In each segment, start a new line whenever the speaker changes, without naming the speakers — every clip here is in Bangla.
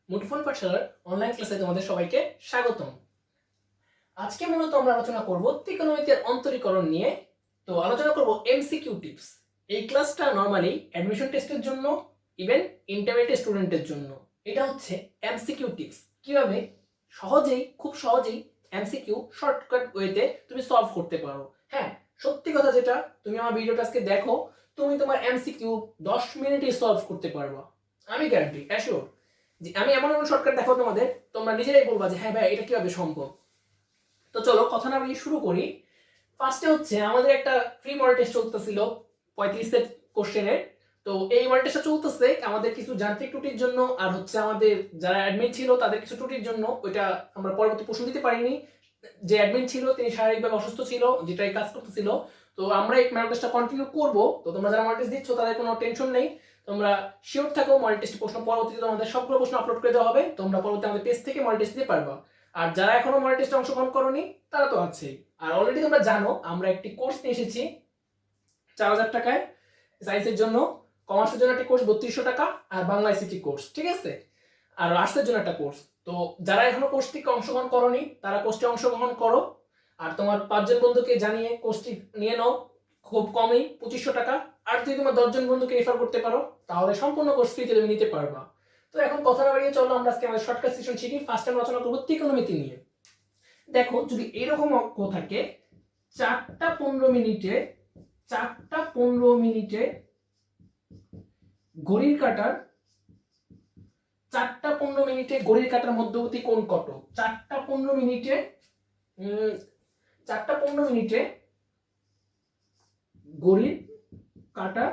মুঠোফোন পাঠশালার অনলাইন ক্লাসে তোমাদের সবাইকে স্বাগতম। আজকে মূলত আমরা আলোচনা করব ত্রিকোণমিতির অন্তরীকরণ নিয়ে। তো আলোচনা করব এমসিকিউ টিপস। এই ক্লাসটা নরমালি অ্যাডমিশন টেস্টের জন্য, ইভেন ইন্টারমিডিয়েট স্টুডেন্টের জন্য। এটা হচ্ছে এমসিকিউ টিপস, কিভাবে খুব সহজেই এমসিকিউ শর্টকাট ওয়েতে তুমি সলভ করতে পারো। হ্যাঁ, সত্যি কথা যেটা, তুমি আমার ভিডিওটা আজকে দেখো, তুমি তোমার এমসিকিউ 10 মিনিটেই সলভ করতে পারবা। আমি গ্যারান্টি, অ্যাসিওর। আমি এমন এমন শর্টকাট দেখাবো তোমাদের, তোমরা নিজেরাই বলবা যে হ্যাঁ ভাই এটা কিভাবে সম্ভব। তো চলো কথা না বলে শুরু করি। ফার্স্টে হচ্ছে আমাদের একটা ফ্রি মডেল টেস্ট চলতেছিল 35 সেট কোশ্চেনের। তো এই মডেল টেস্টটা চলতেছে আমাদের কিছু যান্ত্রিক ত্রুটির জন্য, আর হচ্ছে আমাদের যারা অ্যাডমিন ছিল তাদের কিছু ত্রুটির জন্য ওইটা আমরা পরবর্তী প্রশ্ন দিতে পারিনি। যে অ্যাডমিন ছিল তিনি শারীরিকভাবে অসুস্থ ছিল, যেটাই কাজ করতেছিল। তো আমরা এই মডেল টেস্টটা কন্টিনিউ করব। তো তোমরা যারা মডেল টেস্ট দিচ্ছ তাদের কোনো টেনশন নেই, তোমরা শিওর থাকো মডেল টেস্ট প্রশ্ন পরবর্তীতে তোমাদের সবগুলো প্রশ্ন আপলোড করে দেওয়া হবে, তোমরা পরবর্তী আমাদের পেজ থেকে মডেল টেস্ট দিতে পারবা। আর যারা এখনো মডেল টেস্টে অংশগ্রহণ করোনি তারা তো আছেই। আর অলরেডি তোমরা জানো আমরা একটি কোর্স নিয়ে এসেছি 4000 টাকায়, সায়েন্সের জন্য, কমার্সের জন্য একটা কোর্স 3200 টাকা, আর বাংলা আইসিটি কোর্স, ঠিক আছে, আর আর্টসের জন্য একটা কোর্স। তো যারা এখনো কোর্সটিকে অংশগ্রহণ করোনি তারা কোর্সটি অংশগ্রহণ করো, আর তোমার 5 জন বন্ধুকে জানিয়ে কোর্সটি নিয়ে নাও, খুব কমই 2500 টাকা। আর যদি তোমার 10 জন বন্ধুকে রেফার করতে পারো তাহলে সম্পূর্ণ কোর্স ফ্রিতে তুমি নিতে পারবা। তো এখন কথা না বাড়িয়ে চলো আমরা আজকে আমাদের শর্টকাট সেশন শিখি। ফার্স্ট টাইম আলোচনা করবো ত্রিকোণমিতি নিয়ে। দেখো যদি এরকম অঙ্ক থাকে 4টা 15 মিনিটে ঘড়ির কাঁটার 4টা 15 মিনিটে ঘড়ির কাঁটার মধ্যবর্তী কোণ কত? 4টা 15 মিনিটে 4টা 15 মিনিটে ঘড়ির কাঁটার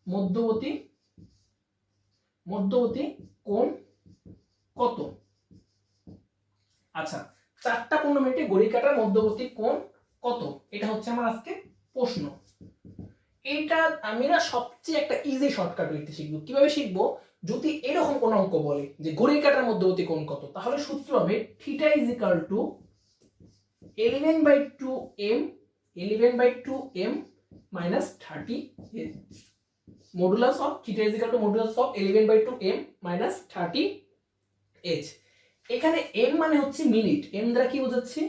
মধ্যবর্তী কোণ কত? আচ্ছা, 4টা 15 মিনিটে ঘড়ির কাঁটার মধ্যবর্তী কোণ কত, এটা হচ্ছে আমার আজকে প্রশ্ন। এইটা আমরা সবচেয়ে একটা ইজি শর্টকাট ওয়েতে শিখবো। কিভাবে শিখবো? যদি এরকম কোন অঙ্ক বলে যে ঘড়ির কাঁটার মধ্যবর্তী কোণ কত, তাহলে সূত্র হবে theta is equal to 11/2m minus 30 modulus of theta is equal to modulus of 11/2m minus 30h। এখানে m মানে হচ্ছে মিনিট, m দ্বারা কি বোঝাচ্ছে?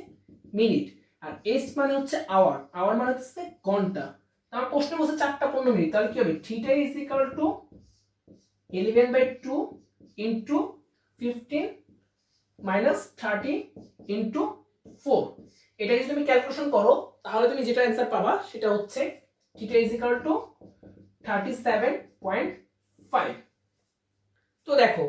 মিনিট। আর h মানে হচ্ছে আওয়ার মানে হচ্ছে ঘন্টা। তার প্রশ্ন বলছে 4টা 15 মিনিট, তাহলে কি হবে? Theta is equal to 11/2 into 15 minus 30 into 4। এটা যদি তুমি ক্যালকুলেশন করো তাহলে তুমি যেটা অ্যানসার পাবা সেটা হচ্ছে থিটা ইজ ইকুয়াল টু 37.5। তো দেখো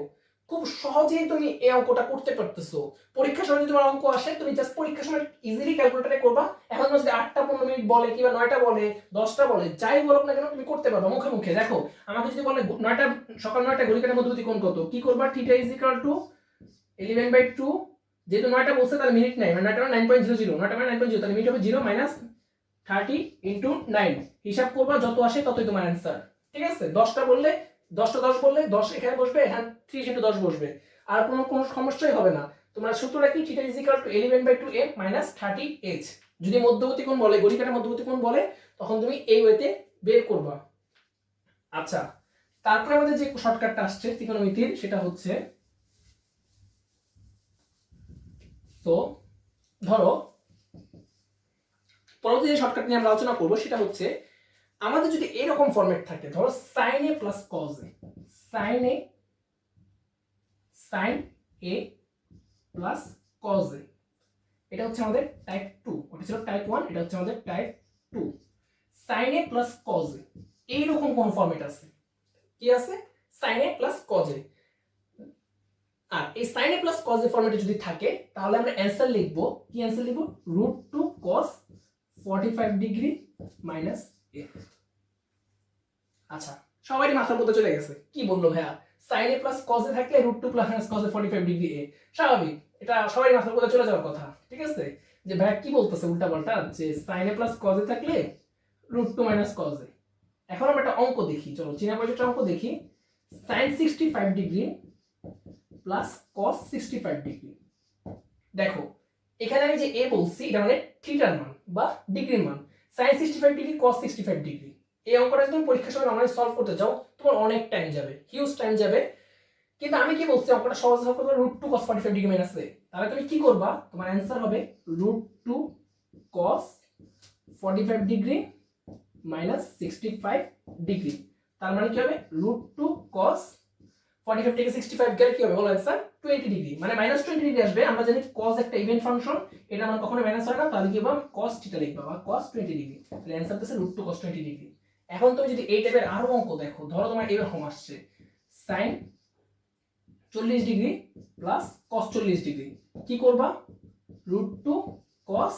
খুব সহজেই তুমি এই অঙ্কটা করতে পারতেছো। পরীক্ষার সময় যদি তোমার অঙ্ক আসে তুমি জাস্ট পরীক্ষার সময় ইজিলি ক্যালকুলেটরে করবা। এখন যদি 8টা 15 মিনিট বলে কিংবা 9টা বলে 10টা বলে যাই বলুক না কেন তুমি করতে পারবা মুখে মুখে। দেখো আমাকে যদি বলে 9টা সকাল 9টা ঘড়ির কাঁটার মধ্যবর্তী কোণ কত, কি করবা? থিটা ইজ ইকুয়াল টু 11/2, যেহেতু 9টা বলছে তাহলে মিনিট নাই, মানে 9টা মানে 9.00, 9টা মানে 9.0, তাহলে মিনিট হবে 0 মাইনাস 30 ইনটু 9। হিসাব করবা, যত আসে ততই তোমার অ্যানসার, ঠিক আছে? 10টা বললে 10টা 10 বললে 10 এখানে বসবে, এখানে 30 ইনটু 10 বসবে, আর কোনো সমস্যাই হবে না। তোমরা সূত্রটা কি? Theta is equal to 11/2m minus 30h। যদি মধ্যবর্তী কোণ বলে, ঘড়ির কাঁটার মধ্যবর্তী কোণ বলে, তখন তুমি এই ওয়েতে বের করবা। আচ্ছা, তারপরে আমাদের যে শর্টকাটটা আসছে ত্রিকোণমিতির সেটা হচ্ছে, তো ধরো পরবর্তী যে শর্টকাট নিয়ে আমরা আলোচনা করবো সেটা হচ্ছে আমাদের যদি এরকম ফরম্যাট থাকে, ধরো sin a plus cos a, sin a plus cos a, এটা হচ্ছে আমাদের টাইপ 2, ওটা ছিল টাইপ 1, এটা হচ্ছে আমাদের type 2। sin a plus cos a এইরকম কোন ফরম্যাট আছে? কি আছে? sin a plus cos a। আর এই sin a plus cos a ফরম্যাটে যদি থাকে তাহলে আমরা অ্যানসার লিখবো, কি অ্যানসার লিখবো? √2 cos 45 ডিগ্রি মাইনাস a। আচ্ছা, সবারই মাথার মধ্যে চলে গেছে কি বললো ভাইয়া, sin a plus cos a থাকলে √2 plus cos a 45 degree a, স্বাভাবিক, এটা সবারই মাথার মধ্যে চলে যাওয়ার কথা, ঠিক আছে? যে ভাইয়া কি বলতেছে উল্টাপাল্টা, যে sin a plus cos a থাকলে √2 মাইনাস cos a। এখন আমরা একটা অঙ্ক দেখি, চলো চিনা পরিচিত অঙ্ক দেখি। sin 65 degree plus cos 65 degree. দেখো এখানে আমি যে a বলছি এটা মানে থিটার মান, বা ডিগ্রির মান। sin 65 degree cos 65 degree. এই অঙ্কটা যদি তুমি পরীক্ষার সময় নর্মালি সলভ করতে যাও তোমার অনেক টাইম যাবে, হিউজ টাইম যাবে। কিন্তু আমি কি বলছি অঙ্কটা সহজ সলভ করতে √2 cos 45 ডিগ্রি মাইনাস a। তাহলে তুমি কি করবা, তোমার অ্যানসার হবে √2 cos 45 ডিগ্রি মাইনাস 65 ডিগ্রি। তার মানে কি হবে √2 cos 45 থেকে 65 গেলে কি হবে বলো অ্যানসার 20 ডিগ্রি, মানে মাইনাস 20 ডিগ্রি আসবে। আমরা জানি cos একটা ইভেন ফাংশন, এটা মান কখনো মাইনাস হয় না, তাহলে কি হবে cos থিটা লিখবা বা cos 20 ডিগ্রি। তাহলে অ্যানসার হচ্ছে √2 cos 20 ডিগ্রি। এখন তুমি যদি এই টাইপের আরো অঙ্ক দেখো, ধরো তোমার এরকম আসছে sin 40 degree plus cos 40 degree, কি করবা √2 cos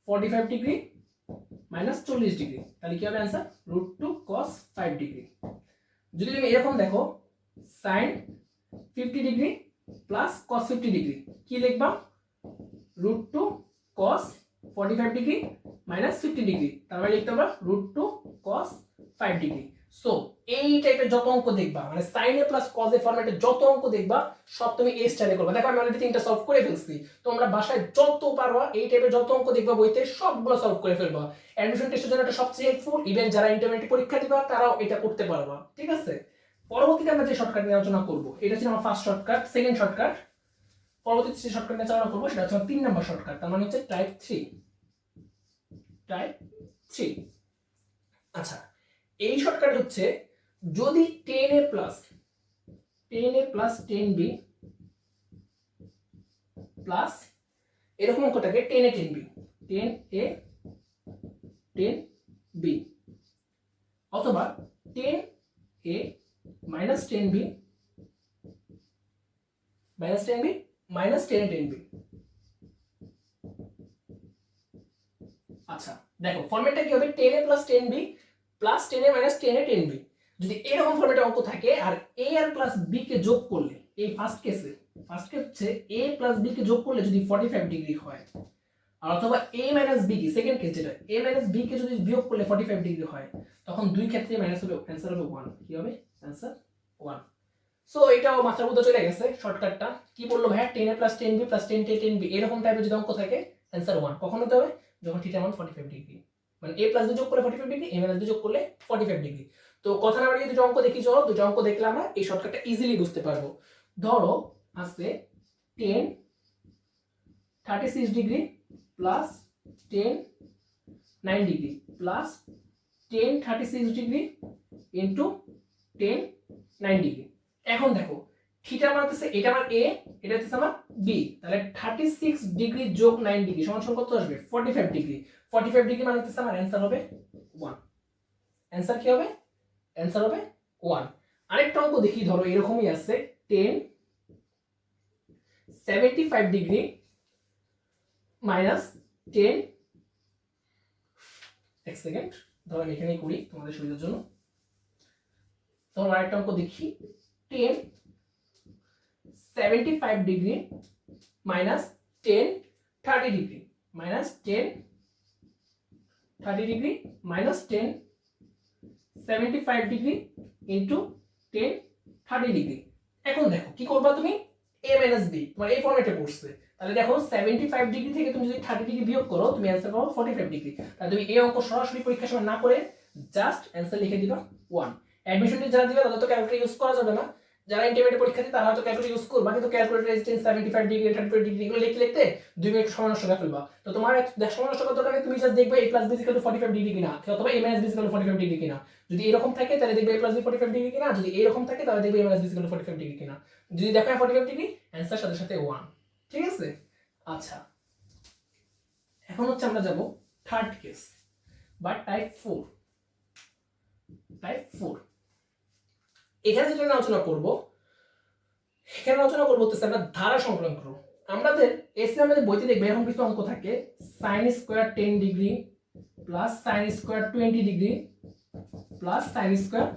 45 ডিগ্রি মাইনাস 40 ডিগ্রি, তাহলে কি হবে অ্যানসার √2 cos 5 ডিগ্রি। যদি তুমি এরকম দেখো sin 50 degree plus cos 50 degree, কি লিখবা √2 cos 45 ডিগ্রি মাইনাস 50 ডিগ্রি, তার মানে লিখতে পারবা √2 cos 5 ডিগ্রি। সো এই টাইপের যত অঙ্ক দেখবা, মানে sin এ প্লাস cos এ ফরম্যাটে যত অঙ্ক দেখবা সব তুমি এই স্টাইলে করবা। দেখো আমি অলরেডি তিনটা সলভ করে ফেলছি, তোমরা বাসায় যত পারবা এই টাইপের যত অঙ্ক দেখবা বইতে সবগুলো সলভ করে ফেলবা। অ্যাডমিশন টেস্টের জন্য এটা সবচেয়ে হেল্পফুল, ইভেন যারা ইন্টারমিডিয়েট পরীক্ষা দিবা তারাও এটা করতে পারবা, ঠিক আছে। পরবর্তীতে আমরা যে শর্টকাট নিয়ে আলোচনা করব, এটা ছিল আমার ফার্স্ট শর্টকাট। সেকেন্ড শর্টকাট, পরবর্তীতে যে শর্টকাট নিয়ে আলোচনা করব সেটা হচ্ছে 3 নাম্বার শর্টকাট, তার মানে হচ্ছে টাইপ 3। আচ্ছা, এই শর্টকাট হচ্ছে যদি 10a প্লাস 10b প্লাস এরকম অঙ্কটাকে 10a 10b অথবা 10a minus 10b minus 10a 10b। আচ্ছা দেখো ফরম্যাটটা কি হবে 10a plus 10b plus 10a minus 10a 10b। যদি এরকম ফরম্যাটে অঙ্ক থাকে আর a আর প্লাস b কে যোগ করলে, এই ফার্স্ট কেস হচ্ছে a প্লাস b কে যোগ করলে যদি 45 ডিগ্রি হয়, আর অথবা a মাইনাস b কি সেকেন্ড কেস যেটা a মাইনাস b কে যদি বিয়োগ করলে 45 ডিগ্রি হয়, তখন দুই ক্ষেত্রে মাইনাস হবে, অ্যানসার হবে 1। কি হবে অ্যানসার 1। সো এটাও মাথার মধ্যে চলে গেছে শর্টকাটটা। কি বললো ভাইয়া 10a plus 10b plus 10a 10b এরকম টাইপের যদি অঙ্ক থাকে অ্যানসার 1 কখন হতে হবে, যখন থিটা মান 45 ডিগ্রি, মানে a প্লাস b যোগ করলে 45 ডিগ্রি, a মাইনাস b যোগ করলে 45 ডিগ্রি। তো কথা না বাড়িয়ে দুটো অঙ্ক দেখি, চলো দুটো অঙ্ক দেখলে আমরা এই শর্টকাটটা ইজিলি বুঝতে পারবো। ধরো আছে 10 36 degree plus 10 9 degree plus 10 36 degree into 10 9 degree. এখন দেখো থিটা মান হচ্ছে এটা আমার a, এটা হচ্ছে আমার b, তাহলে 36 ডিগ্রি যোগ 9 ডিগ্রি সমান কত আসবে 45 ডিগ্রি। 45 ডিগ্রি মানে হচ্ছে আমার অ্যানসার হবে 1। অ্যানসার কি হবে, অ্যানসার হবে 1। আরেকটা অঙ্ক দেখি, ধরো এরকমই আছে 10 75 ডিগ্রি মাইনাস 10 এক সেকেন্ড, ধরো আমি এখানেই করি তোমাদের সুবিধার জন্য। ধরো আরেকটা অঙ্ক দেখি 10 75 degree minus 10 30 degree minus 10 30 degree minus 10 75 degree into 10 30 degree. এখন দেখো কি করবা তুমি a মাইনাস b, তোমার এই ফরম্যাটে পড়ছে, তাহলে দেখো 75 ডিগ্রি থেকে তুমি যদি 30 ডিগ্রি বিয়োগ করো তুমি অ্যানসার পাবো 45 ডিগ্রি। তাহলে তুমি এই অঙ্ক সরাসরি পরীক্ষার সময় না করে জাস্ট অ্যানসার লিখে দিবা 1। অ্যাডমিশনে যারা দিবে তাদের তো ক্যালকুলেটর ইউজ করা যাবে না, যারা ইন্টারমিডিয়েট পরীক্ষা দিবে তারা হয়তো ক্যালকুলেটর ইউজ করবা, কিন্তু ক্যালকুলেটর রেজিস্ট্যান্স 75 ডিগ্রি 35 ডিগ্রি এগুলো লিখতে 2 মিনিট সময় নষ্ট করে ফেলবা। তো তোমার সময় নষ্ট করার দরকার নেই, তুমি জাস্ট দেখবে a plus b equal to 45 degree কিনা, অথবা a minus b equal to 45 degree কিনা। যদি এরকম থাকে তাহলে দেখবে a প্লাস b 45 ডিগ্রি কিনা, যদি এরকম থাকে তাহলে দেখবে a minus b equal to 45 degree কিনা। যদি দেখো 45 ডিগ্রি অ্যানসার সাথে সাথে 1, ঠিক আছে। আচ্ছা এখন হচ্ছে আমরা যাব থার্ড কেস বা টাইপ 4। এখানে যেটা আলোচনা করব হচ্ছে আমরা ধারা সংক্রান্ত। আমাদের এসে আমাদের বইতে দেখবে এরকম কিছু অঙ্ক থাকে sin square 10 degree plus sin square 20 degree plus sin square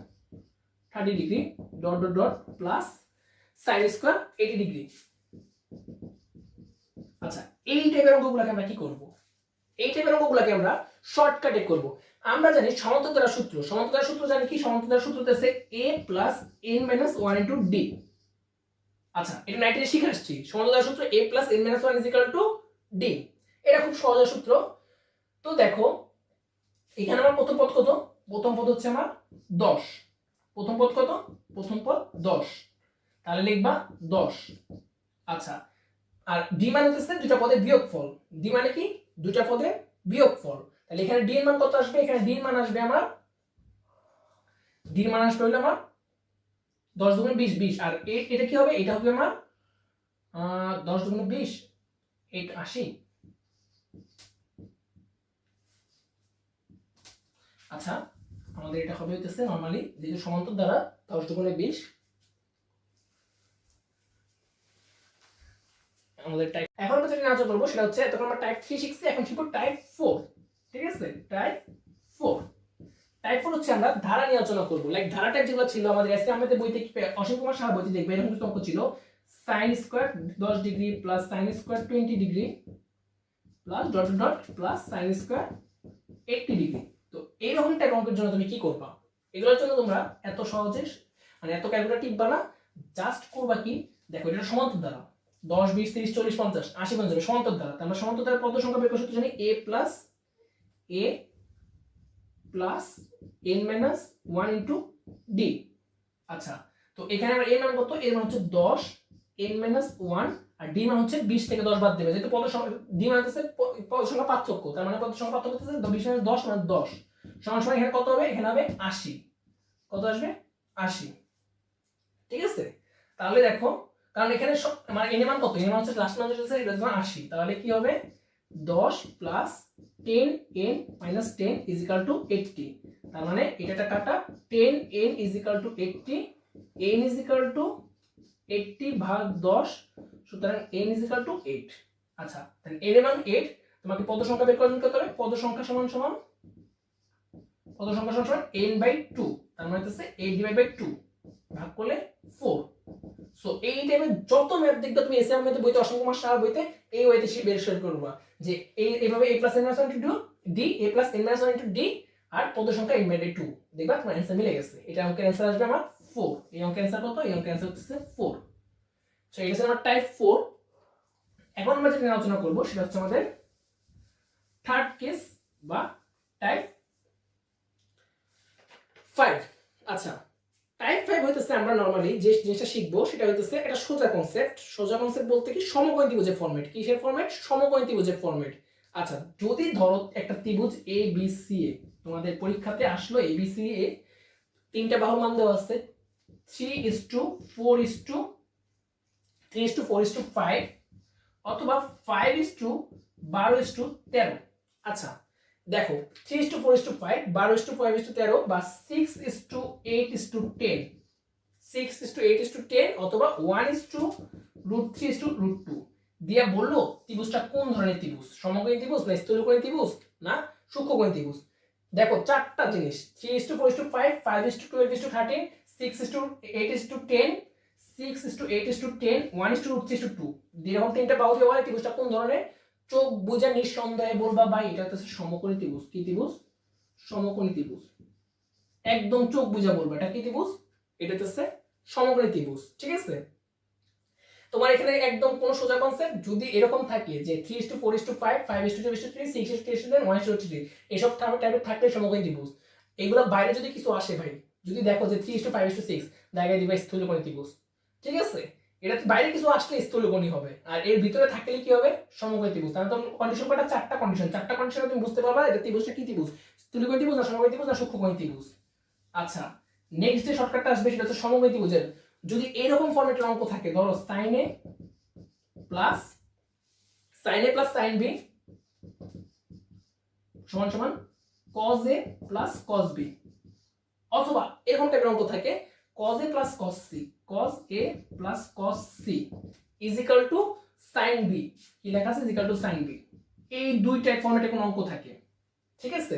30 degree dot dot dot plus sin square 80 degree. আচ্ছা এই টাইপের অঙ্কগুলোকে আমরা কি করব, এই টাইপের অঙ্কগুলোকে আমরা শর্টকাটে করব। আমরা জানি সমান্তরাল সূত্র জানি কি, সমান্তরাল সূত্র হচ্ছে a plus n minus 1 into d। আচ্ছা এটা 19 শিখে আসছি, সমান্তরাল সূত্র a plus n minus 1 is equal to d। এটা খুব সহজ সূত্র। তো দেখো এখানে আমার প্রথম পদ কত? প্রথম পদ হচ্ছে আমার 10। প্রথম পদ কত? প্রথম পদ 10, তাহলে লিখবা 10। আচ্ছা, আর ডি মানে হচ্ছে দুইটা পদের বিয়োগফল। ডি মানে কি? দুইটা পদের বিয়োগফল। তাহলে এখানে ডি এর মান কত আসবে? এখানে ডি এর মান আসবে আমার, ডি এর মান আসবে হলো আমার 10 দুগুণে 20, 20। আর এটা কি হবে? এটা হবে আমার 10 দুগুণে 20, 80। আচ্ছা, আমাদের এটা হবে হইতেছে নরমালি যেহেতু সমান্তর দ্বারা 10 দুগুণে 20। আমাদের টাইপ এখন আমরা যেটা আলোচনা করব সেটা হচ্ছে তখন আমরা টাইপ 3 শিখছি, এখন শিখব টাইপ 4। ঠিক আছে, টাইপ 4। টাইপ 4 হচ্ছে আমরা ধারা নিয়ে আলোচনা করব। লাইক ধারা টাইপ যেগুলো ছিল আমাদের এসে আমাদের বইতে, অসীম কুমার সাহা বইতে দেখবে এরকম কিছু অঙ্ক ছিল, sin square 10 degree plus sin square 20 degree plus dot dot plus sin square 80 degree. তো এইরকম টাইপ অঙ্কের জন্য তুমি কি করবা? এগুলোর জন্য তোমরা এত সহজে মানে এত ক্যালকুলেটর টিপবা না, জাস্ট করবা কি, দেখো এটা সমান্তর দ্বারা 10 20 30 40 50 80 পর্যন্ত সমান্তর দ্বারা। আমরা সমান্তর দ্বারা পদ সংখ্যা বের করতে জানি a plus n minus 1 into d। আচ্ছা, তো এখানে আমরা a মান কত? a মান হচ্ছে 10, n মাইনাস 1, আর d মান হচ্ছে 20 থেকে 10 বাদ দেবে যেহেতু পদ সংখ্যা, d মান হচ্ছে পদ সংখ্যা পার্থক্য, তার মানে পদ সংখ্যা পার্থক্য হচ্ছে 20 মাইনাস 10 মানে 10 সমান সমান এখানে কত হবে? এখানে হবে 80। কত আসবে? 80। ঠিক আছে, তাহলে দেখো কারণ এখানে মানে n এর মান কত? n এর মান হচ্ছে লাস্ট মান হচ্ছে এটা 80, তাহলে কি হবে? 10 plus 10n minus 10 is equal to 80। তার মানে এটা কাটা 10n is equal to 80, n is equal to 80 ভাগ 10, সুতরাং n ইজ ইকুয়াল টু 8। আচ্ছা, তাহলে n এর মান 8, তোমাকে পদ সংখ্যা বের করে নিতে হবে। পদ সংখ্যা সমান সমান n বাই 2, তার মানে হচ্ছে 8 ডিভাইড বাই 2 ভাগ করলে 4। সো এই টাইপের যত ম্যাথ দেখবে তুমি এসএম ম্যাথে বইতে, অসীম কুমার সাহা বইতে, এই ওয়েতে বের করবা যে এইভাবে a plus n minus 1 into d, a plus n minus 1 into d, আর পদ সংখ্যা n বাই 2, দেখবা তোমার অ্যানসার মিলে গেছে। এটা অঙ্কের অ্যানসার আসবে আমার 4। এই অঙ্কের অ্যানসার কত? এই অঙ্কের অ্যানসার হচ্ছে 4। সো এটা হচ্ছে আমার টাইপ 4। এখন আমরা যেটা আলোচনা করব সেটা হচ্ছে আমাদের থার্ড কেস বা টাইপ 5। আচ্ছা, টাইপ 5 হইতেছে আমরা নরমালি যে জিনিসটা শিখবো সেটা হইতেছে এটা সোজা কনসেপ্ট। সোজা কনসেপ্ট বলতে কি? সমকোণী ত্রিভুজের ফরম্যাট। কিসের ফরম্যাট? সমকোণী ত্রিভুজের ফরম্যাট। আচ্ছা, যদি ধরো একটা ত্রিভুজ এ বি সি এ, তোমাদের পরীক্ষাতে আসলো এ বি সি এ, তিনটা বাহুর মান দেওয়া আছে 3:4:3:4:5 অথবা 5:12:13। আচ্ছা, দেখো 3:4:5, 12:5:13 বা 6:8:10, 6:8:10 অথবা 1:√3:√2 দিয়া বললো ত্রিভুজটা কোন ধরনের ত্রিভুজ? সমকোণী ত্রিভুজ না স্থূলকোণী ত্রিভুজ না সূক্ষ্মকোণী ত্রিভুজ? দেখো চারটা জিনিস, 3:4:5, 5:12:13, 6:8:10, 6:8:10, 1:√3:2 এরকম তিনটা বাহু দিয়ে বলে ত্রিভুজটা কোন ধরনের? চোখ বুঝে নিঃসন্দেহে বলবা ভাই এটা হচ্ছে সমকোণী ত্রিভুজ। কি ত্রিভুজ? সমকোণী ত্রিভুজ। একদম চোখ বুঝে বলবা এটা কি ত্রিভুজ? এটা হচ্ছে সমকোণী ত্রিভুজ। ঠিক আছে, তোমার এখানে একদম কোন সোজা কনসেপ্ট যদি এরকম থাকে যে 3:4:5, 5:12:3, 6:8:10, 1:√3 এসব টাইপের থাকলে সমকোণী ত্রিভুজ। এগুলো বাইরে যদি কিছু আসে ভাই, যদি দেখো যে 3:5:6 জায়গায় দিবা স্থূলকোণী ত্রিভুজ। ঠিক আছে, এটা বাইরে কিছু আসলে স্থূলকোণী হবে, আর এর ভিতরে থাকলে কি হবে? সমকোণী ত্রিভুজ। তাহলে তো কন্ডিশন কয়টা? চারটা কন্ডিশন। চারটা কন্ডিশনে তুমি বুঝতে পারবা এটা ত্রিভুজটা কি ত্রিভুজ? স্থূলকোণী ত্রিভুজ না সমকোণী ত্রিভুজ না সূক্ষ্মকোণী ত্রিভুজ। আচ্ছা, নেক্সট যে শর্টকাটটা আসবে সেটা হচ্ছে সমকোণী ত্রিভুজের যদি এরকম ফরম্যাটের অঙ্ক থাকে, ধরো sin a plus sin b সমান সমান cos a plus cos b, অথবা এরকম টাইপের অঙ্ক থাকে cos a plus cos c, cos a plus cos c is equal to sin b, কি লেখা আছে? Is equal to sin b। এই দুই টাইপ ফরম্যাটে কোন অঙ্ক থাকে, ঠিক আছে?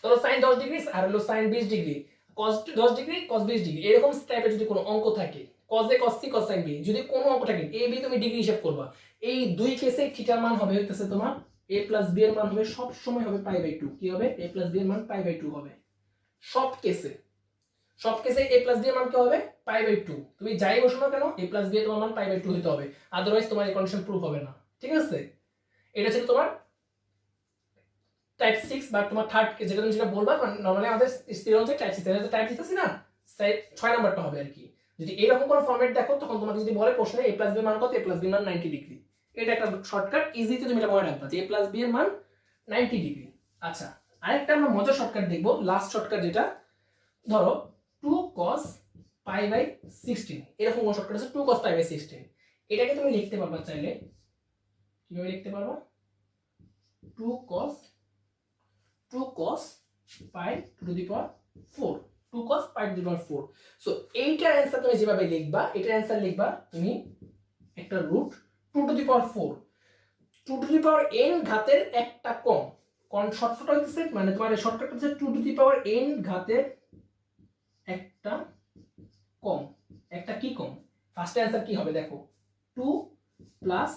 ধরো sin 10 ডিগ্রি আর হলো sin 20 degree, cos 10 degree cos 20 degree, এরকম টাইপের যদি কোনো অঙ্ক থাকে, cos a cos c cos sin b, যদি কোনো অঙ্ক থাকে a b তুমি ডিগ্রি হিসাব করবা, এই দুই কেসে থিটার মান হবে হইতেছে তোমার a প্লাস b এর মান হবে সব সময় হবে π/2। কি হবে? a প্লাস b এর মান π/2 হবে সব কেসে। সব কেসে a প্লাস b এর মান কি হবে? π/2। তুমি যাই বসো না কেন a প্লাস b এর তোমার মান π/2 হতে হবে, আদারওয়াইজ তোমার এই কন্ডিশন প্রুফ হবে না। ঠিক আছে, এটা ছিল তোমার টাইপ 6 বা তোমার থার্ড যেটা তুমি যেটা বলবা, নরমালি আমাদের স্থির অনুযায়ী টাইপ 6 এর টাইপ দিতেছি না, 6 নাম্বারটা হবে আর কি। যদি এরকম কোনো ফরম্যাট দেখো তখন তোমাকে যদি বলে প্রশ্নে a + b মান কত, a + b মান 90 ডিগ্রি, এটা একটা শর্টকাট, ইজিতে তুমি এটা মনে রাখবা যে a + b এর মান 90 ডিগ্রি। আচ্ছা, আরেকটা আমরা মজার শর্টকাট দেখবো, লাস্ট শর্টকাট যেটা, ধরো 2 cos π/16, এরকম কোন শর্টকাট আছে 2 cos π/16, এটাকে তুমি লিখতে পারবা চাইলে কিভাবে লিখতে পারবা, 2 cos pi to the power 4, 2 cos pi to the power 4। So এইটার অ্যানসার তুমি যেভাবে লিখবা, এটার অ্যানসার লিখবা তুমি একটা root 2 to the power 4, 2 to the power n ঘাতের একটা কম, কোন শর্টকাট হইতেছে মানে তোমার এই শর্টকাট হচ্ছে 2 to the power n ঘাতের একটা কম, একটা কি কম, ফার্স্ট অ্যানসার কি হবে দেখো, 2 প্লাস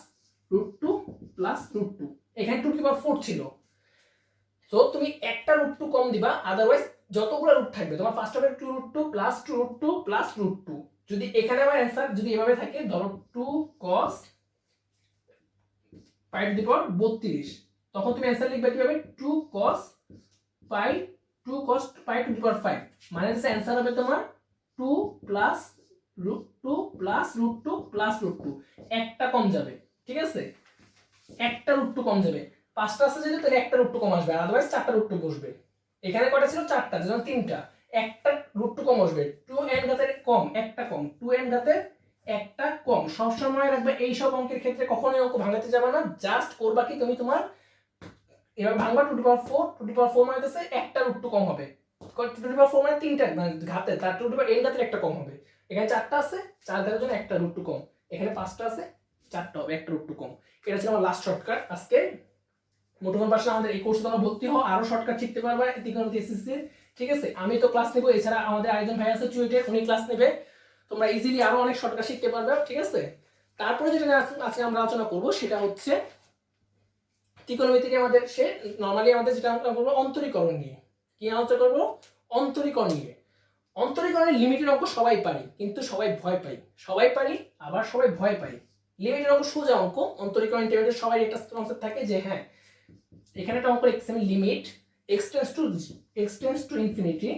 √2 প্লাস √2, এখানে 2 to the power 4 ছিল, সো তুমি একটা √2 কম দিবা, আদারওয়াইজ যতগুলো রুট থাকবে তোমার ফার্স্ট হবে 2√2 প্লাস 2√2 প্লাস √2। যদি এখানে আমার অ্যানসার যদি এভাবে থাকে, ধরো 2 cos pi to the power 32, তখন তুমি অ্যানসার লিখবে কিভাবে, 2 cos pi to the power 5, মানে হচ্ছে অ্যানসার হবে তোমার 2 প্লাস √2 প্লাস √2 প্লাস √2, একটা কম যাবে, ঠিক আছে, একটা √2 কম যাবে, পাঁচটা আছে যদি তাহলে একটা √2 কম আসবে, আদারওয়াইজ চারটা √2 বসবে, এখানে কয়টা ছিল চারটা, যেমন তিনটা, একটা √2 কম আসবে, 2n ঘাতের কম একটা কম, 2n ঘাতের একটা কম, সব সময় রাখবে এই সব অঙ্কের ক্ষেত্রে কখনোই অঙ্ক ভাঙাতে যাবে না, জাস্ট করবা কি তুমি তোমার এভাবে ভাঙবা 2 to the power 4, 2 to the power 4 মানে হচ্ছে একটা √2 কম হবে, 2 to the power 4 মানে তিনটা মানে ঘাতে, তার 2 to the power n ঘাতের একটা কম হবে, এখানে চারটা আছে, চার ঘাতের জন্য একটা √2 কম, এখানে পাঁচটা আছে, চারটা হবে, একটা √2 কম। এটা ছিল আমার লাস্ট শর্টকাট আজকে। মুঠোফোন পাশে আমাদের এই কোর্সে তোমরা ভর্তি হও, আরো শর্টকাট শিখতে পারবে ত্রিকোণমিতি এসএসসি, ঠিক আছে, আমি তো ক্লাস নেব, এছাড়া আমাদের আরেকজন ভাই আছে চুয়েটের, উনি ক্লাস নেবে, তোমরা ইজিলি আরো অনেক শর্টকাট শিখতে পারবে, ঠিক আছে। তারপরে যেটা আজকে আমরা আলোচনা করব সেটা হচ্ছে ত্রিকোণমিতিকে আমাদের সে নরমালি আমাদের যেটা আমরা করব অন্তরীকরণ নিয়ে, কি আলোচনা করব, অন্তরীকরণ নিয়ে। অন্তরীকরণের লিমিটের অঙ্ক সবাই পারি, কিন্তু সবাই ভয় পাই, সবাই পারি আবার সবাই ভয় পাই। লিমিটের অঙ্ক সোজা অঙ্ক, অন্তরীকরণ ইন্টিগ্রেটের সবাই একটা কনসেপ্ট থাকে যে হ্যাঁ এখানে একটা অঙ্ক লিখছি আমি, limit x tends to infinity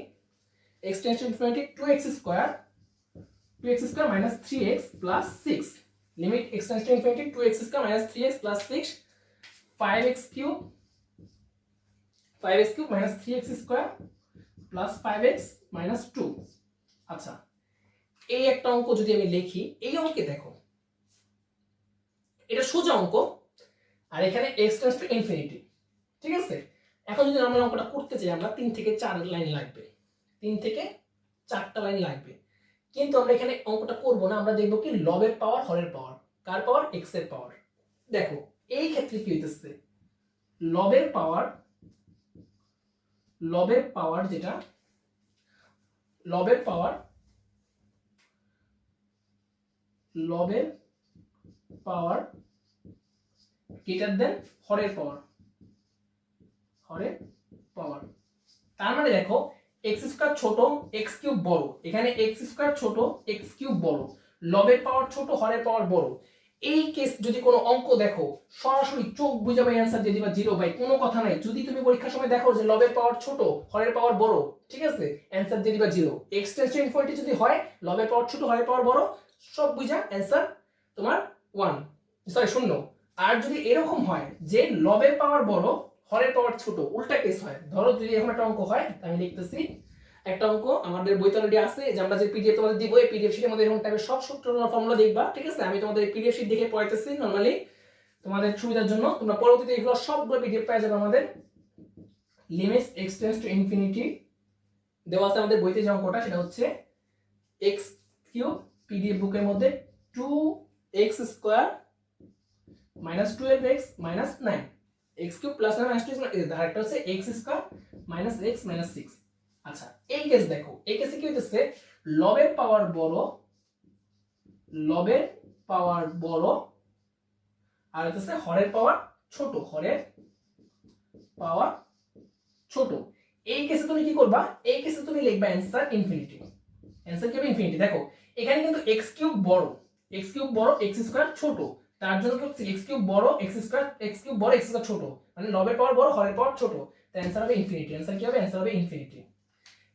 2x square minus 3x plus 6, limit x tends to infinity 2x square minus 3x plus 6, 5x cube minus 3x square plus 5x minus 2। আচ্ছা, এই একটা অঙ্ক যদি আমি লিখি, এই অঙ্কে দেখো এটা সোজা অঙ্ক, আর এখানে x টেন্ডস টু ইনফিনিটি, ঠিক আছে। এখন যদি আমরা অঙ্কটা করতে চাই, আমরা 3 থেকে 4 লাইন লাগবে, 3 থেকে 4টা লাইন লাগবে, কিন্তু আমরা এখানে অঙ্কটা করব না, আমরা দেখব কি লবের পাওয়ার হরের পাওয়ার, কার পাওয়ার, x এর পাওয়ার। দেখো এই ক্ষেত্রে কি হইতেছে, লবের পাওয়ার যেটা লবের পাওয়ার গ্রেটার দেন হরের পাওয়ার, তার মানে দেখো x স্কয়ার ছোট x কিউব বড়, এখানে x স্কয়ার ছোট x কিউব বড়, লবের পাওয়ার ছোট হরের পাওয়ার বড়। এই কেস যদি কোনো অঙ্ক দেখো সরাসরি চোখ বুঝে ভাই অ্যানসার দিয়ে দিবা 0 ভাই, কোনো কথা নাই। যদি তুমি পরীক্ষার সময় দেখো যে লবের পাওয়ার ছোট হরের পাওয়ার বড়, ঠিক আছে, অ্যানসার দিয়ে দিবা 0। x টেন্ডস টু ইনফিনিটি যদি হয় লবের পাওয়ার ছোট হরের পাওয়ার বড়, সব বুঝা অ্যানসার তোমার 0। আর যদি এরকম হয় যে লবের পাওয়ার বড় হরের পাওয়ার ছোট, উল্টা কেস হয়, ধরো যদি এরকম একটা অঙ্ক হয়, আমি লিখতেছি একটা অঙ্ক আমাদের বইতে অলরেডি আছে, যে আমরা যে পিডিএফ তোমাদের দিব, এই পিডিএফ শিটের মধ্যে এরকম টাইপের সব সূত্র ফর্মুলা দেখবা, ঠিক আছে। আমি তোমাদের পিডিএফ শিট দেখে পড়াইতেছি নরমালি তোমাদের সুবিধার জন্য, তোমরা পরবর্তীতে এগুলো সবগুলো পিডিএফ পেয়ে যাবে। আমাদের limit x tends to infinity দেওয়া আছে আমাদের বইতে, যে অঙ্কটা সেটা হচ্ছে x কিউব, পিডিএফ বুকের মধ্যে 2x square minus 12x minus 9, x cube plus minus 2 আর একটা হচ্ছে x square minus x minus 6। আচ্ছা, এই কেস দেখো, এই কেসে কি হইতেছে, লবের পাওয়ার বড় আর হইতেছে হরের পাওয়ার ছোট, এই কেসে তুমি কি করবা, এই কেসে তুমি লিখবা অ্যানসার ইনফিনিটি, অ্যানসার কি হবে ইনফিনিটি। দেখো এখানে কিন্তু x কিউব বড় x স্কয়ার ছোট, তার জন্য কি হচ্ছে x কিউব বড় x স্কয়ার ছোট, মানে লবের পাওয়ার বড় হরের পাওয়ার ছোট, তাই অ্যান্সার হবে ইনফিনিটি। অ্যান্সার কি হবে? অ্যান্সার হবে ইনফিনিটি।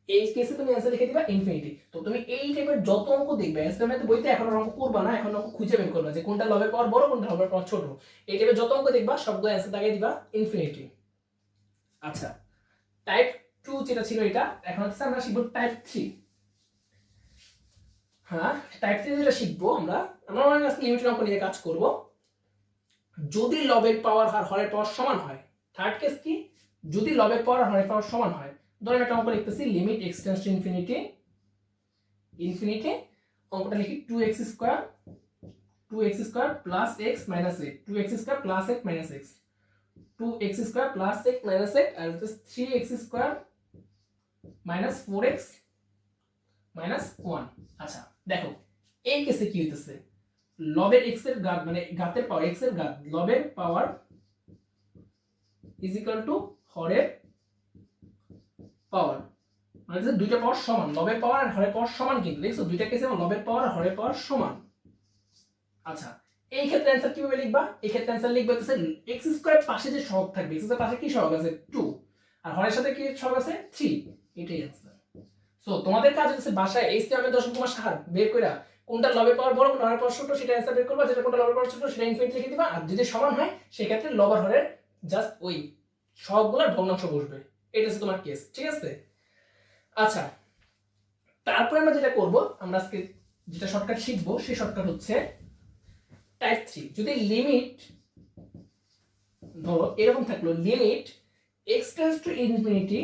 এই কেসে তুমি অ্যান্সার লিখে দিবা ইনফিনিটি। তো তুমি এই টাইপের যত অঙ্ক দেখবে অ্যান্সার ম্যাথ বইতে, এখন অঙ্ক করবা না, এখন অঙ্ক খুঁজে বের করবা যে কোনটা লবের পাওয়ার বড় কোনটা লবের পাওয়ার ছোট। এই টাইপের যত অঙ্ক দেখবা সবগুলো অ্যান্সার দাগিয়ে দিবা ইনফিনিটি। আচ্ছা, টাইপ 2 যেটা ছিল এটা, এখন হচ্ছে আমরা শিখব টাইপ 3। হ্যাঁ, টাইপ 3 যেটা শিখবো আমরা আজকে লিমিটেড অঙ্ক নিয়ে কাজ করব। যদি লবের পাওয়ার আর হরের পাওয়ার সমান হয়, থার্ড কেস কি, যদি লবের পাওয়ার আর হরের পাওয়ার সমান হয়, ধরেন একটা অঙ্ক লিখতেছি limit x tends to infinity, infinity অঙ্কটা লিখি 2x square plus x minus 8, 2x square plus x minus x, 2x square plus x minus 8 আর হচ্ছে 3x square minus 4x minus 1। আচ্ছা দেখো এই কেসে কি হইতেছে, লবের x এর ঘাত মানে ঘাতের পাওয়ার x এর ঘাত লবের পাওয়ার ইজ ইকুয়াল টু হরের পাওয়ার, মানে দুইটা পাওয়ার সমান, লবের পাওয়ার আর হরের পাওয়ার সমান, কিন্তু দেখছো দুইটা কেসে লবের পাওয়ার আর হরের পাওয়ার সমান। আচ্ছা এই ক্ষেত্রে অ্যানসার কিভাবে লিখবা? এই ক্ষেত্রে অ্যানসার লিখবা হচ্ছে x স্কয়ার পাশে যে সহগ থাকবে, x এর পাশে কি সহগ আছে 2 আর হরের সাথে কি সহগ আছে 3, এটাই অ্যানসার। সো তোমাদের কাজ হচ্ছে বাসায় এই স্টেপে 10 সাহার বের কইরা কোনটা লবের পাওয়ার বড় কোনটা হরের পাওয়ার ছোট সেটা অ্যানসার বের করবা, যেটা কোনটা লবের পাওয়ার ছোট সেটা ইনফিনিটি লিখে দিবা, আর যদি সমান হয় সেই ক্ষেত্রে লব আর হরের জাস্ট ওই সহগগুলোর ভগ্নাংশ বসবে। এটা হচ্ছে তোমার কেস, ঠিক আছে? আচ্ছা তারপরে আমরা যেটা করব, আমরা আজকে যেটা শর্টকাট শিখবো সেই শর্টকাট হচ্ছে টাইপ 3। যদি লিমিট ধরো এরকম থাকলো, limit x tends to infinity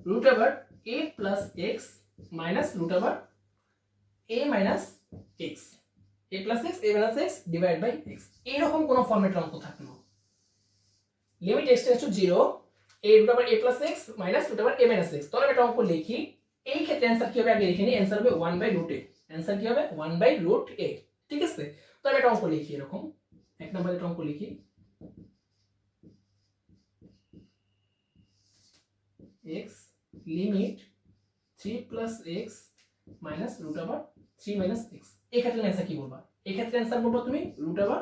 root over a plus x minus root over a minus x, a plus x a minus x divide by x, এরকম কোন ফরম্যাটের অঙ্ক থাকলো, limit x tends to 0 a root over a plus x minus root over a minus x, তাহলে একটা অঙ্ক লিখি। এই ক্ষেত্রে অ্যানসার কি হবে আগে লিখে নিই, অ্যানসার হবে 1 বাই রুট a, অ্যানসার কি হবে 1 বাই রুট a, ঠিক আছে? তো আমি একটা অঙ্ক লিখি এরকম, এক নম্বরে একটা অঙ্ক লিখি x limit 3 plus x minus root over 3 minus x, এই ক্ষেত্রে অ্যানসার কি বলবা? এই ক্ষেত্রে অ্যানসার বলবো তুমি root over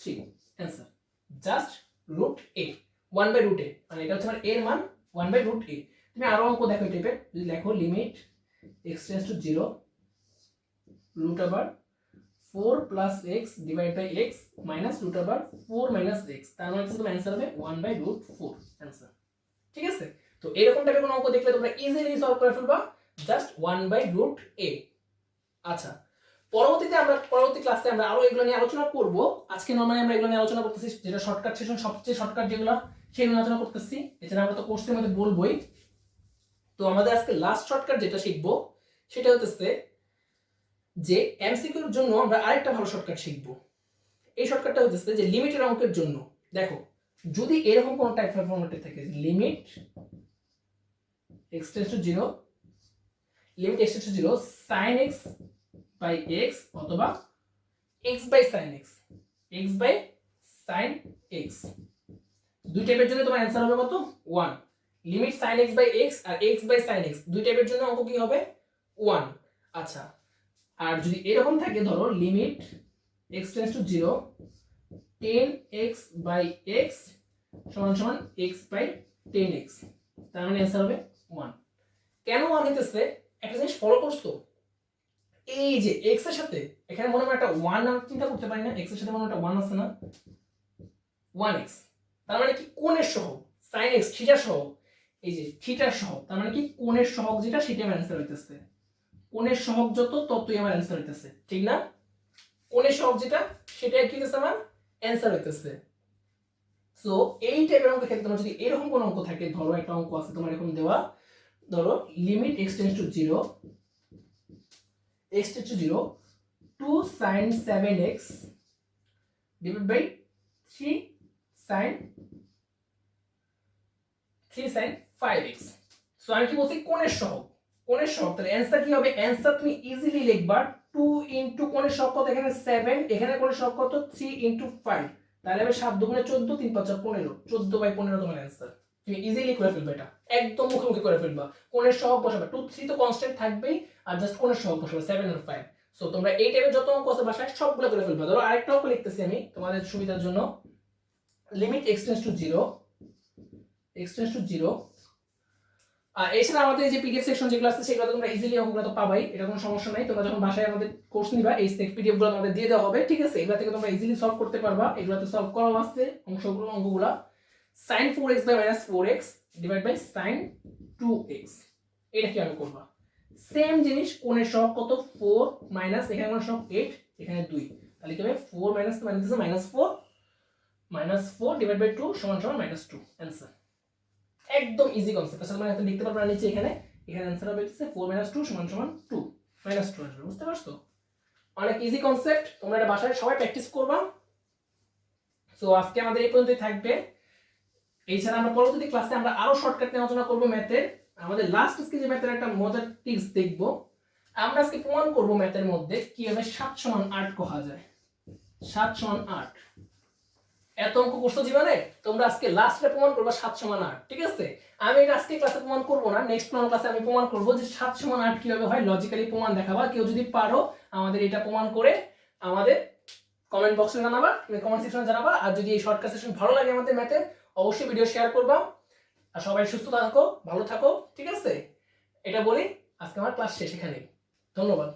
3, answer just root a, 1 by root a, মানে এটা হচ্ছে আমার a এর মান 1 বাই রুট a। তুমি আরো অঙ্ক দেখো এই টাইপের, যদি লেখো limit x tends to 0 root over 4 plus x divide by x minus root over 4 minus x, তার মানে তোমার অ্যানসার হবে 1 বাই রুট 4, অ্যানসার, ঠিক আছে? তো এরকম টাইপের কোন অঙ্ক দেখলে তোমরা ইজিলি সলভ করে ফেলবা, জাস্ট 1 বাই রুট a। আচ্ছা পরবর্তীতে আমরা পরবর্তী ক্লাসে আমরা আরো এগুলো নিয়ে আলোচনা করব। আজকে নরমালি আমরা এগুলো নিয়ে আলোচনা করতেছি, যেটা শর্টকাট সেশন সবচেয়ে শর্টকাট যেগুলো সেগুলো আলোচনা করতেছি, এছাড়া আমরা তো কোর্সের মধ্যে বলবোই। তো আমাদের আজকে লাস্ট শর্টকাট যেটা শিখবো সেটা হচ্ছে যে এমসিকিউর জন্য আমরা আরেকটা ভালো শর্টকাট শিখবো। এই শর্টকাটটা হচ্ছে যে লিমিটের অঙ্কের জন্য দেখো যদি এরকম কোন টাইপ অফ ফরম্যাটে থাকে, limit x tends to 0, limit x tends to 0 sin x by x অথবা x by sin x, x by sin x, দুই টাইপের জন্য তোমার অ্যানসার হবে কত 1। Limit sin x by x আর x বাই sin x দুই টাইপের জন্য অঙ্ক কি হবে 1। আচ্ছা আর যদি এরকম থাকে ধরো limit x tends to 0 10x by x সমান সমান x বাই 10x, তার মানে অ্যানসার হবে 1। কেন 1 হইতেছে একটা জিনিস ফলো করছো, এই যে x এর সাথে এখানে মনে হয় একটা 1 আমরা চিন্তা করতে পারি না, x এর সাথে মনে হয় একটা 1 আছে না, 1x, তার মানে কি কোণের সহগ sin x থিটা সহগ, এই যে থিটার সহগ, তার মানে কি কোণের সহগ যেটা সেটাই আমার অ্যানসার হইতেছে, কোণের সহগ যত ততই আমার অ্যানসার হইতেছে, ঠিক না? কোণের সহগ যেটা সেটাই কি হইতেছে আমার অ্যানসার হইতেছে। সো এই টাইপের অঙ্ক ক্ষেত্রে তোমার যদি এরকম কোন অঙ্ক থাকে, ধরো একটা অঙ্ক আছে তোমার এরকম দেওয়া, ধরো limit x tends to 0 x tends to 0 2 sin 7x divide by 3 sin 5x, so আমি কি বলছি কোণের সহগ, কোণের সহগ, তাহলে অ্যানসার কি হবে? অ্যানসার তুমি ইজিলি লিখবা 2 ইনটু কোণের সহগ কত, এখানে 7, এখানে কোণের সহগ কত 3 ইনটু 5, তাহলে হবে 7 দুগুণে 14 3 5 15, 14 বাই 15 তোমার অ্যানসার। তুমি ইজিলি করে ফেলবে, এটা একদম মুখে করে ফেলবা, কোণের সহগ বসাবে 2 3 তো কনস্ট্যান্ট থাকবেই, আর জাস্ট কোণের সহগ বসাবে 7 আর 5। সো তোমরা এই টাইপের যত অঙ্ক আছে বাসায় সবগুলো করে ফেলবা। ধরো আরেকটা অঙ্ক লিখতেছি আমি তোমাদের সুবিধার জন্য, limit x tends to 0, x tends to 0। আর এছাড়া আমাদের যে পিডিএফ সেকশন যেগুলো আছে সেগুলো তোমরা ইজিলি অঙ্কগুলো তো পাবাই, এটা কোনো সমস্যা নাই। তোমরা যখন বাসায় আমাদের কোর্স নিবা এই পিডিএফ গুলো তোমাদের দিয়ে দেওয়া হবে, ঠিক আছে? এগুলো থেকে তোমরা ইজিলি সলভ করতে পারবা। এগুলোতে সলভ করা আছে অঙ্কগুলো। sin 4x by minus 4x divide by sin 2x, এটা কিভাবে করবা? সেম জিনিস, কোণের সহগ কত? 4 মাইনাস এখানে কোণের সহগ 8, এখানে 2, তাহলে কি হবে 4 মাইনাস মাইনাস 4 ডিভাইড বাই 2 সমান সমান -2। অ্যানসার একদম ইজি কনসেপ্ট। আসলে মানে লিখতে পারবা নিচে এখানে অ্যানসার হবে 4 2 সমান সমান 2, -2 আসবে। বুঝতে পারছো? অনেক ইজি কনসেপ্ট, তোমরা এটা বাসায় সবাই প্র্যাকটিস করবা। সো আজকে আমাদের এই পর্যন্তই থাকবে। এছাড়া আমরা পরবর্তী ক্লাসে আমরা আরো শর্টকাট নিয়ে আলোচনা করব ম্যাথের। আমাদের লাস্ট আজকে যে ম্যাথের একটা মজার টিপস দেখব। আমরা আজকে প্রমাণ করব ম্যাথের মধ্যে কিভাবে 7 সমান 8 করা যায়। 7 সমান 8 এত অঙ্ক করছো জীবনে, তোমরা আজকে লাস্টে প্রমাণ করবে 7 সমান 8, ঠিক আছে? আমি এটা আজকে ক্লাসে প্রমাণ করব না, নেক্সট ক্লাসে আমি প্রমাণ করব যে 7 সমান 8 কিভাবে হয়, লজিক্যালি প্রমাণ দেখাবা। কেউ যদি পারো আমাদের এটা প্রমাণ করে আমাদের কমেন্ট বক্সে জানাবা, কমেন্ট সেকশনে জানাবা। আর যদি এই শর্টকাট সেশন ভালো লাগে আমাদের ম্যাথের, অবশ্যই ভিডিও শেয়ার করবা। আর সবাই সুস্থ থাকো, ভালো থাকো, ঠিক আছে? এটা বলি আজকে আমার ক্লাস শেষ এখানেই। ধন্যবাদ।